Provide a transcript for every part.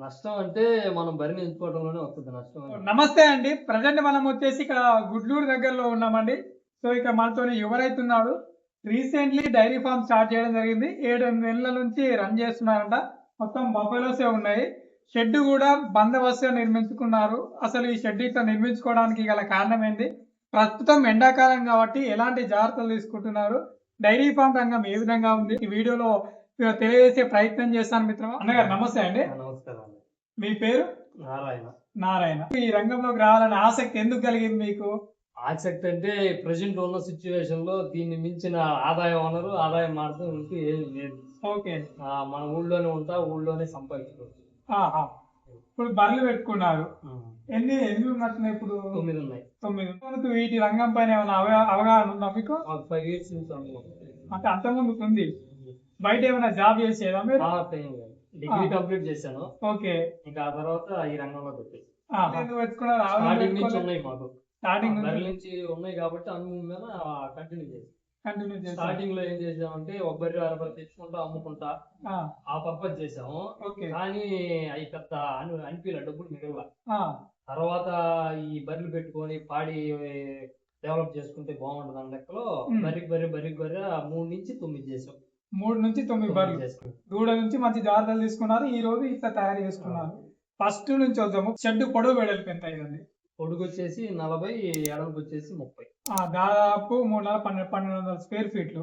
నష్టం అంటే మనం బరిని ఎంచుకోవడంలోనే వస్తుంది నష్టం అనేది. నమస్తే అండి. ప్రజెంట్ మనం వచ్చేసి ఇక్కడ గుడ్లూరు దగ్గరలో ఉన్నామండి. సో ఇక్కడ మనతోని యువరైతున్నాడు. రీసెంట్లీ డైరీ ఫార్మ్ స్టార్ట్ చేయడం జరిగింది. 7 నెలల నుంచి రన్ చేస్తున్నారంట. మొత్తం బఫెలోసే ఉన్నాయి. షెడ్ కూడా బందోబస్తుగా నిర్మించుకున్నారు. అసలు ఈ షెడ్ ఇట్లా నిర్మించుకోవడానికి గల కారణం ఏంటి? ప్రస్తుతం ఎండాకాలం కాబట్టి ఎలాంటి జాగ్రత్తలు తీసుకుంటున్నారు? డైరీ ఫార్మ్ రంగం ఏ విధంగా ఉంది? ఈ వీడియోలో తెలియజేసే ప్రయత్నం చేస్తాను మిత్రమా. అన్నగారు నమస్తే అండి. నమస్కారం అండి. మీ పేరు? నారాయణ. నారాయణ. ఈ రంగంలోకి రావాలనే ఆసక్తి ఎందుకు కలిగింది మీకు? ఆసక్తి అంటే ప్రెసెంట్ ఉన్న సిచ్యువేషన్ లో దీన్ని మించిన ఆదాయం మార్గం ఇంటూ ఏం లేదు. ఓకే. మన ఊళ్ళోనే ఉంటా, ఊళ్ళోనే సంపాదించుకోవచ్చు. ఆహా. ఇప్పుడు బర్రెలు పెట్టుకున్నారు. ఎన్ని ఉన్నట్టున్నాయి ఇప్పుడు? 9 ఉన్నాయి. 9. వీటి రంగం పైన ఏమైనా అవగాహన ఉందా మీకు? 5 years నుంచి అంటే అంతకుముందు ఉంది. బయట ఏమైనా జాబ్ చేసేదా మీరు? డిగ్రీ కంప్లీట్ చేశాను. ఓకే. ఇంకా ఆ తర్వాత ఈ రంగంలో పెట్టేసి ఎందుకు పెట్టుకున్నారు? స్టార్టింగ్ నుంచి ఉన్నాయి మాకు. స్టార్టింగ్ నుంచి ఉన్నాయి కాబట్టి అనుభవం మీద కంటిన్యూ చేసి స్టార్టింగ్ లో ఏం చేసామంటే ఒక బర్రె అరబరి తెచ్చుకుంటా అమ్ముకుంటా ఆ పర్పస్ చేసాము. కానీ అవి పెద్ద అనిపిల డబ్బులు మిగల. తర్వాత ఈ బర్రెలు పెట్టుకొని పాడి డెవలప్ చేసుకుంటే బాగుంటుంది అన్న లెక్కలో బర్రెకి బర్రె 3 నుంచి 9 చేసాం. 3 నుంచి 9 బర్రెలు. దూడ నుంచి మంచి జాగ్రత్తలు తీసుకున్నారు. ఈ రోజు ఇట్లా తయారు చేసుకున్నారు. ఫస్ట్ నుంచి వద్దాము. షెడ్ పొడవు వెడల్పు ఎంత అయింది? పొడుగు వచ్చేసి 40, ఎడల్పు వచ్చేసి 30. దాదాపు 1200 స్క్వేర్ ఫీట్లు.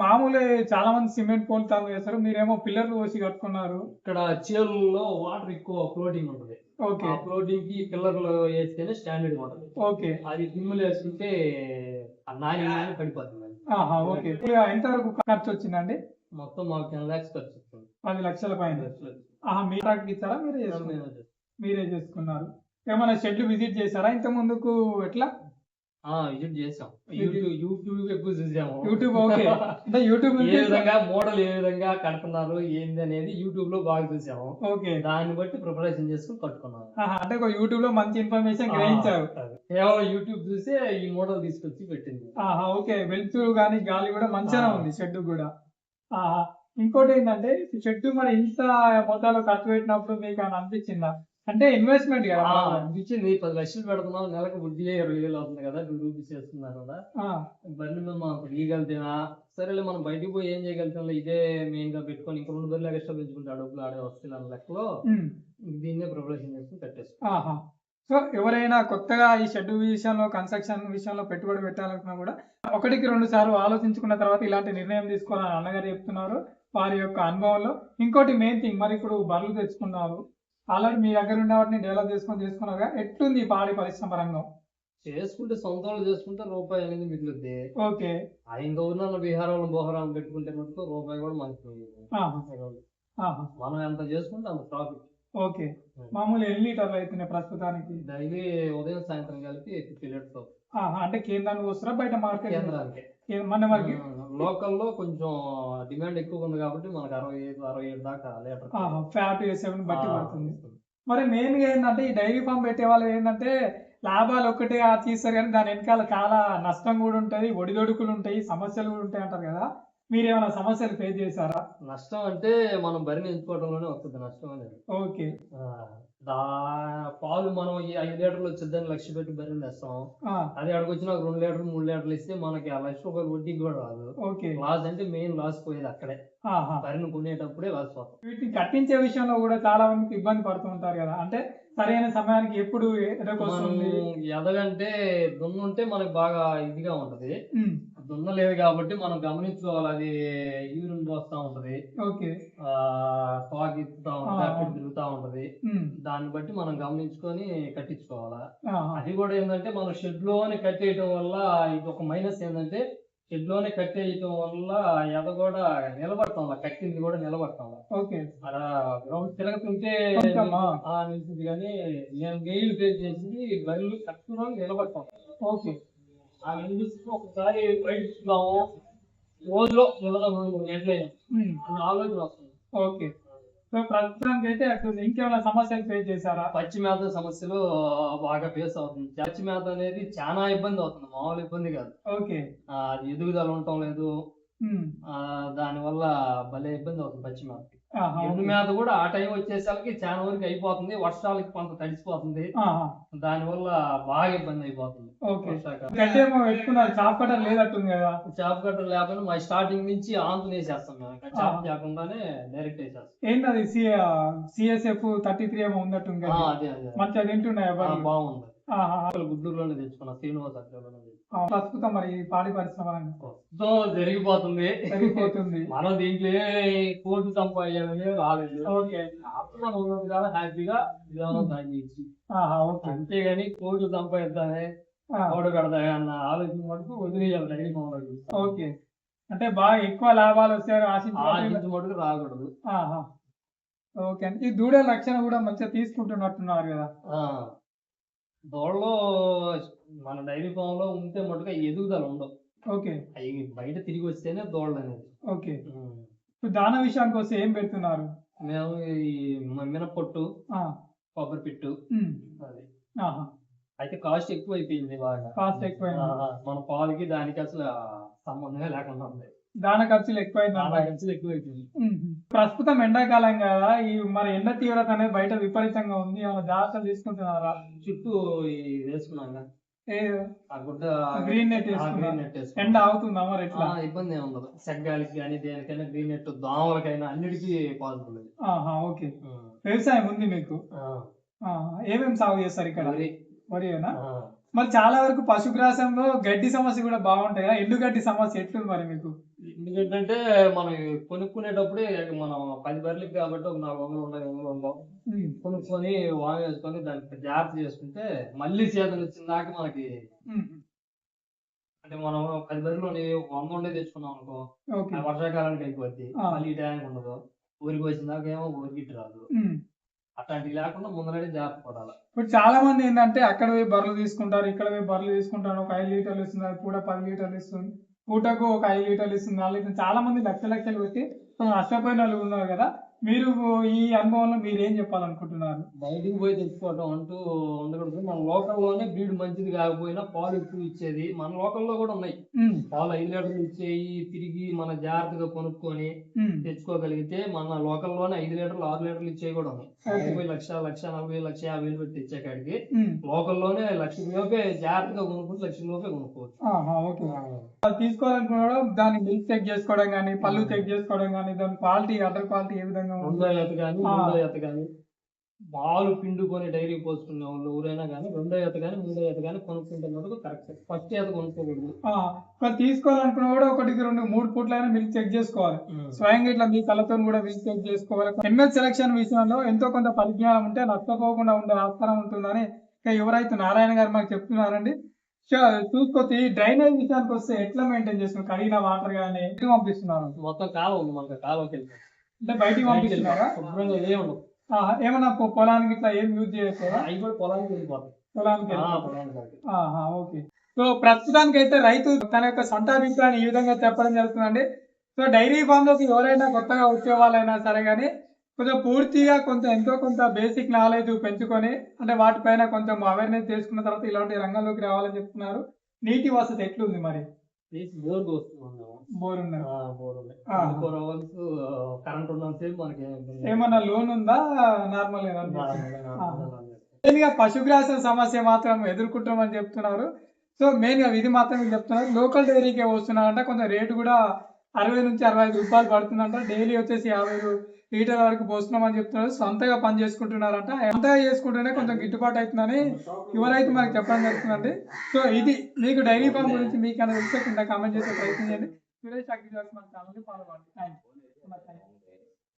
మామూలు చాలా మంది సిమెంట్ పోల్తాలు వేస్తారు, మీరేమో పిల్లర్లు పోసి కట్టుకున్నారు. ఇక్కడ చేలులో వాటర్ ఎక్కువ ఫ్లోటింగ్ ఉంటుంది. ఓకే. ఫ్లోటింగ్ కి పిల్లర్లు వేస్తేనే స్టాండర్డ్ ఉంటుంది. ఓకే. అది దిమ్ములు వేసుకుంటే నాని పడిపోతుంది. ఓకే. ఎంత వరకు ఖర్చు వచ్చిందండి? మొత్తం మాకు 10 lakhs ఖర్చు వచ్చింది. 10 లక్షల పైన. మీరు ఇచ్చారా? మీరే చేసుకున్నారు. ఏమైనా షెడ్ విజిట్ చేశారా ఇంత ముందుకు? ఎట్లా విజిట్ చేసాం. యూట్యూబ్ ఎక్కువ చూసాము. యూట్యూబ్. ఓకే. అంటే యూట్యూబ్ ఏ విధంగా మోడల్ ఏ విధంగా కడుతున్నారు ఏంది అనేది యూట్యూబ్ లో బాగా చూసాము. ఓకే. దాన్ని బట్టి ప్రిపరేషన్ చేసుకుని కట్టుకున్నాము. అంటే యూట్యూబ్ లో మంచి ఇన్ఫర్మేషన్ గ్రహించారు. కేవలం యూట్యూబ్ చూసే ఈ మోడల్ తీసుకొచ్చి పెట్టింది. ఓకే. వెళ్తురు కానీ గాలి కూడా మంచిగా ఉంది షెడ్ కూడా. ఇంకోటి ఏంటంటే షెడ్ మరి ఇంత మొత్తాలో ఖర్చు పెట్టినప్పుడు మీకు అని అనిపించిందా? అంటే ఇన్వెస్ట్మెంట్ కదా అనిపించింది. 10 లక్షలు పెడుతున్నాం, నెలకు వడ్డీ 20,000 అవుతుంది కదా, 2 రూపీస్ చేస్తున్నారు కదా. బండి మీద మనం తీయగలితేనా సరేలే, మనం బయటికి పోయి ఏం చేయగలుగుతాం, ఇదే మెయిన్ గా పెట్టుకొని ఇంకా 2 బర్రెలు ఎక్స్ట్రా పెంచుకుంటే డబ్బులు ఆడే వస్తుంది అన్న లెక్కలో దీన్నే ప్రిపరేషన్ చేసుకుని కట్టేస్తాం. సో ఎవరైనా కొత్తగా ఈ షెడ్ విషయంలో, కన్స్ట్రక్షన్ విషయంలో పెట్టుబడి పెట్టాలనుకున్నా కూడా 1కి 2 సార్లు ఆలోచించుకున్న తర్వాత ఇలాంటి నిర్ణయం తీసుకోవాలని అన్నగారు చెప్తున్నారు వారి యొక్క అనుభవంలో. ఇంకోటి మెయిన్ థింగ్, మరి ఇప్పుడు బర్రెలు తెచ్చుకున్నారు, ఆల్రెడీ మీ దగ్గర ఉన్న వాటిని డెవలప్ చేసుకున్నారు. ఎట్లుంది పాడి పరిశ్రమ రంగం? చేసుకుంటే సొంత వాళ్ళు చేసుకుంటే రూపాయి అనేది మిగులుద్ది. ఓకే. ఇంకా ఉన్న బీహారాలను బోహరాలను పెట్టుకుంటే మటుకు రూపాయి కూడా మనకి మనం ఎంత చేసుకుంటే అంత ప్రాఫిట్. ఓకే. మామూలు ఎన్ని లీటర్లు అవుతున్నాయి ప్రస్తుతానికి? డైలీ ఉదయం సాయంత్రం కలిపి 50 లీటర్స్. అంటే కేంద్రానికి వస్తారా బయట మార్కెట్? కేంద్రానికి. లోకల్లో కొంచెం డిమాండ్ ఎక్కువ ఉంది కాబట్టి మనకు 65-67 దాకా లీటర్ ఫ్యాట్ వేసేవని బట్టి పడుతుంది. మరి మెయిన్ గా ఏంటంటే ఈ డైరీ ఫామ్ పెట్టే వాళ్ళు ఏంటంటే లాభాలు ఒక్కటే తీస్తారు కానీ దాని వెనకాల చాలా నష్టం కూడా ఉంటుంది, ఒడిదొడుకులు ఉంటాయి, సమస్యలు కూడా ఉంటాయి అంటారు కదా. మీరేమైనా సమస్యలు ఫేస్ చేశారా? నష్టం అంటే మనం బరిని ఎంచుకోవడంలోనే వస్తుంది నష్టం అనేది. ఓకే. పాలు మనం ఈ 5 లీటర్లు వచ్చేదాన్ని 1 లక్ష పెట్టి బరిని తెస్తాం. అది అక్కడికి వచ్చిన 2 లీటర్లు 3 లీటర్లు ఇస్తే మనకి 1 లక్ష రూపాయలు వడ్డీకి కూడా రాదు. లాస్ అంటే మెయిన్ లాస్ పోయేది అక్కడే. బరిని కొనేటప్పుడే లాస్ పోతాం. వీటిని కట్టించే విషయంలో కూడా చాలా మందికి ఇబ్బంది పడుతూ ఉంటారు కదా. అంటే సరైన సమయానికి ఎప్పుడు ఎదగంటే దున్నుంటే మనకి బాగా ఇదిగా ఉంటది. దున్నలేదు కాబట్టి మనం గమనించుకోవాలి. అది యూరిన్ పోస్తా ఉంటది, పాకి ఇస్తా ఉంటది, అప్పుడు తిరుగుతా ఉంటది. దాన్ని బట్టి మనం గమనించుకొని కట్టించుకోవాలా. అది కూడా ఏంటంటే మనం షెడ్ లోనే కట్టేయటం వల్ల ఇది ఒక మైనస్ ఏంటంటే షెడ్ లోనే కట్టేయటం వల్ల ఎద కూడా నిలబడతాం, కట్టింది కూడా నిలబడతాం. అలా గ్రౌండ్ తిరగతుంటే నిలిచింది కానీ నేను గెయిల్ ఫేస్ చేసింది బయలు కట్టుకుని నిలబడతాం. ఒకసారి బయట రోజులో ఆలోచన వస్తుంది. ఓకే. సో ప్రస్తుతానికి అయితే అట్లా ఇంకేమైనా సమస్యలు ఫేస్ చేశారా? పచ్చి మేత సమస్యలు బాగా ఫేస్ అవుతుంది. పచ్చి మేత అనేది చాలా ఇబ్బంది అవుతుంది, మామూలు ఇబ్బంది కాదు. ఓకే. అది ఎదుగుదల ఉండటం లేదు, దాని వల్ల భలే ఇబ్బంది అవుతుంది పచ్చి మేత. ఎండు మేత కూడా ఆ టైం వచ్చేసరికి చాలా వరకు అయిపోతుంది, వర్షాలకి కొంత తడిసిపోతుంది, దానివల్ల బాగా ఇబ్బంది అయిపోతుంది. చాప్ కట్టర్ లేదట్టుంది కదా? చాప్ కట్టర్ లేకపోతే మా స్టార్టింగ్ నుంచి ఆంతులు వేసేస్తాం మేము, చాప్ చేయకుండానే డైరెక్ట్ వేసేస్తాం. ఏంటది CSF 33 ఏమో ఉన్నట్టుంది కదా? అదే మంచిగా తింటున్నాయా? బాగుంది. గుంటూరులోనే తెచ్చుకున్నా, శ్రీనివాస అగ్రలోనే. ప్రస్తుతం మరి పాడి పరిశ్రమ జరిగిపోతుంది. మనం దీంట్లో కోర్టు సంపాదించాలని రాలేదు. హ్యాపీగా అంతేగాని కోర్టు సంపాదిద్దానే ఓడ పెడతాయి అన్న ఆలోచన మటుకు వదిలేయాలి డైరీ ఫామ్. ఓకే, అంటే బాగా ఎక్కువ లాభాలు వస్తాయని ఆశించి మటుకు రాకూడదు. ఓకే, ఈ దూడల రక్షణ కూడా మంచిగా తీసుకుంటున్నట్టున్నారు కదా? దోళ్ళలో మన డైరీ ఫామ్ లో ఉంటే మటుకు ఎదుగుదల ఉండవు. ఓకే, అవి బయట తిరిగి వస్తేనే దోళ్ళు అనేది. ఓకే, ఇప్పుడు దాన విషయానికి వస్తే ఏం పెడుతున్నారు? మేము ఈ మినపొట్టు, కొబ్బరి పిట్టు. అది అయితే కాస్ట్ ఎక్కువ అయిపోయింది, బాగా కాస్ట్ ఎక్కువ. మన పాలకి దానికి అసలు సంబంధమే లేకుండా ఉంది. దాన ఖర్చులు ఎక్కువైపోయింది. ప్రస్తుతం ఎండాకాలం కదా, ఈ మరి ఎండ తీవ్రత అనేది బయట విపరీతంగా ఉంది, ఏమైనా జాగ్రత్తలు తీసుకుంటున్నారా? చుట్టూ వేసుకున్నాం, గ్రీన్ నెట్ ఎండ అవుతుందా మరి? ఎట్లా ఇబ్బంది ఏమి ఉండదు, సెగ్గాలికి కానీ దేనికైనా గ్రీన్ నెట్, దోమలకైనా అన్నిటికీ పాజిబుల్. ఓకే, వ్యవసాయం ఉంది మీకు? ఏమేమి సాగు చేస్తారు ఇక్కడ? వరినా? మరి చాలా వరకు పశుగ్రాసంలో గడ్డి సమస్య కూడా బాగుంటాయి కదా, ఎండుగడ్డి సమస్య ఎట్లుంది మరి మీకు? ఎందుకంటే అంటే మనం కొనుక్కునేటప్పుడే మనం 10 బర్రెలకి కాబట్టి ఒక 400 కొనుక్కొని వాగేసుకొని దానికి జాగ్రత్త చేసుకుంటే మళ్ళీ సీజన్ వచ్చిన దాకా మనకి, అంటే మనం 10 బర్రెలు 100 ఉండే తెచ్చుకున్నాం అనుకో, వర్షాకాలానికి అయిపోద్ది, మళ్ళీ టైంకి ఉండదు, ఊరికి వచ్చిన దాకా ఏమో ఊరికి రాదు. అట్లాంటివి లేకుండా ముందరే జాగ్రత్త పడాలి. ఇప్పుడు చాలా మంది ఏంటంటే అక్కడ పోయి బర్రెలు తీసుకుంటారు, ఇక్కడ పోయి బర్రెలు తీసుకుంటారు, ఒక 5 లీటర్లు ఇస్తుంది, పూట 10 లీటర్లు ఇస్తుంది, పూటకు ఒక 5 లీటర్లు ఇస్తుంది, 4 లీటర్లు. చాలా మంది లక్షలు పెట్టి నష్టపోయిన వాళ్ళు ఉన్నారు కదా, మీరు ఈ అనుభవంలో మీరు ఏం చెప్పాలనుకుంటున్నారు? బయటికి పోయి తెచ్చుకోవటం అంటూ ఉండకూడదు. మన లోకల్లోనే బ్రీడ్ మంచిది కాకపోయినా పాలు ఎక్కువ ఇచ్చేది మన లోకల్లో కూడా ఉన్నాయి. పాలు 5 లీటర్లు ఇచ్చేయి తిరిగి మన జాగ్రత్తగా కొనుక్కొని తెచ్చుకోగలిగితే మన లోకల్లోనే 5 లీటర్లు 6 లీటర్లు ఇచ్చేవి కూడా ఉన్నాయి. 1,40,000, 1,50,000 పెట్టి తెచ్చే కాడికి లోకల్లోనే 1,00,000 లోపే జాగ్రత్తగా కొనుక్కుంటే 1,00,000 లోపే కొనుక్కోవచ్చు. తీసుకోవాలనుకున్నాడు దాన్ని మిల్క్ చెక్ చేసుకోవడం కానీ, పళ్ళు చెక్ చేసుకోవడం కానీ, దాని క్వాలిటీ అదర్ క్వాలిటీ ఏ విధంగా రెండో ఈత కానీ పాలు పిండుకొని డైరీ పోసుకునే వాళ్ళు ఎవరైనా కానీ రెండో ఈత కానీ మూడో ఈత కానీ కొనుక్కుంటే మటుకు కరెక్ట్. ఫస్ట్ ఈత కొనుక్కోకూడదు. తీసుకోవాలనుకున్నా కూడా 1, 2, 3 పూట్లైనా మిల్క్ చెక్ చేసుకోవాలి. స్వయంగా ఇట్లా మీ కళ్ళతో కూడా మిల్క్ చెక్ చేసుకోవాలి. ఎంఎల్ సెలక్షన్ విషయంలో ఎంతో కొంత పరిజ్ఞానం ఉంటే నష్టపోకుండా ఉండే ఆస్కారం ఉంటుందని ఎవరైతే నారాయణ గారు మాకు చెప్తున్నారండి. చూసుకోవచ్చు. ఈ డ్రైనేజ్ విషయానికి వస్తే ఎట్లా మెయింటైన్ చేస్తున్నారు? కడిగిన వాటర్ కానీ ఎట్లా పంపిస్తున్నారు? మొత్తం కాలువ ఉంది మనకు, కాలువకి వెళ్తాం అంటే బయటికి పంపిస్తున్నారా? ఏమన్నా పొలానికి ఇట్లా ఏం యూజ్ చేయట్లేదా? అవి కూడా పొలానికి వెళ్ళిపోతాయి. పొలానికి ఓకే. సో ప్రస్తుతానికి అయితే రైతు తన యొక్క సొంత అభిప్రాయాన్ని ఈ విధంగా చెప్పడం జరుగుతుందండి. సో డైరీ ఫామ్ లోకి ఎవరైనా కొత్తగా వచ్చే వాళ్ళైనా సరే కానీ కొంచెం పూర్తిగా ఎంతో కొంత బేసిక్ నాలెడ్జ్ పెంచుకొని అంటే వాటిపైన కొంచెం అవేర్నెస్ చేసుకున్న తర్వాత ఇలాంటి రంగంలోకి రావాలని చెప్తున్నారు. నీటి వసతి ఎట్లుంది మరి? బోర్ ఉంది. ఏమన్నా లోన్ ఉందా? నార్మల్ పశుగ్రాస సమస్య మాత్రం ఎదుర్కొంటామని చెప్తున్నారు. సో మెయిన్ గా ఇది మాత్రం చెప్తున్నారు. లోకల్ డైరీకే వస్తున్నారంట. కొంచెం రేటు కూడా 60 నుంచి 65 రూపాయలు పడుతుందంట. డైలీ వచ్చేసి 50 లీటర్ల వరకు పోస్తున్నామని చెప్తున్నారు. సొంతగా పని చేసుకుంటున్నారంట. సొంతగా చేసుకుంటేనే కొంచెం గిట్టుబాటు అవుతుందని ఎవరైతే మనకి చెప్పడం జరుగుతుందండి. సో ఇది మీకు డైరీ ఫామ్ గురించి మీకు అనేది కింద కామెంట్ చేసే ప్రయత్నం చేయండి. సురేష్ అగ్రికల్చర్ మన ఛానల్ని ఫాలో అవ్వండి. Thank you.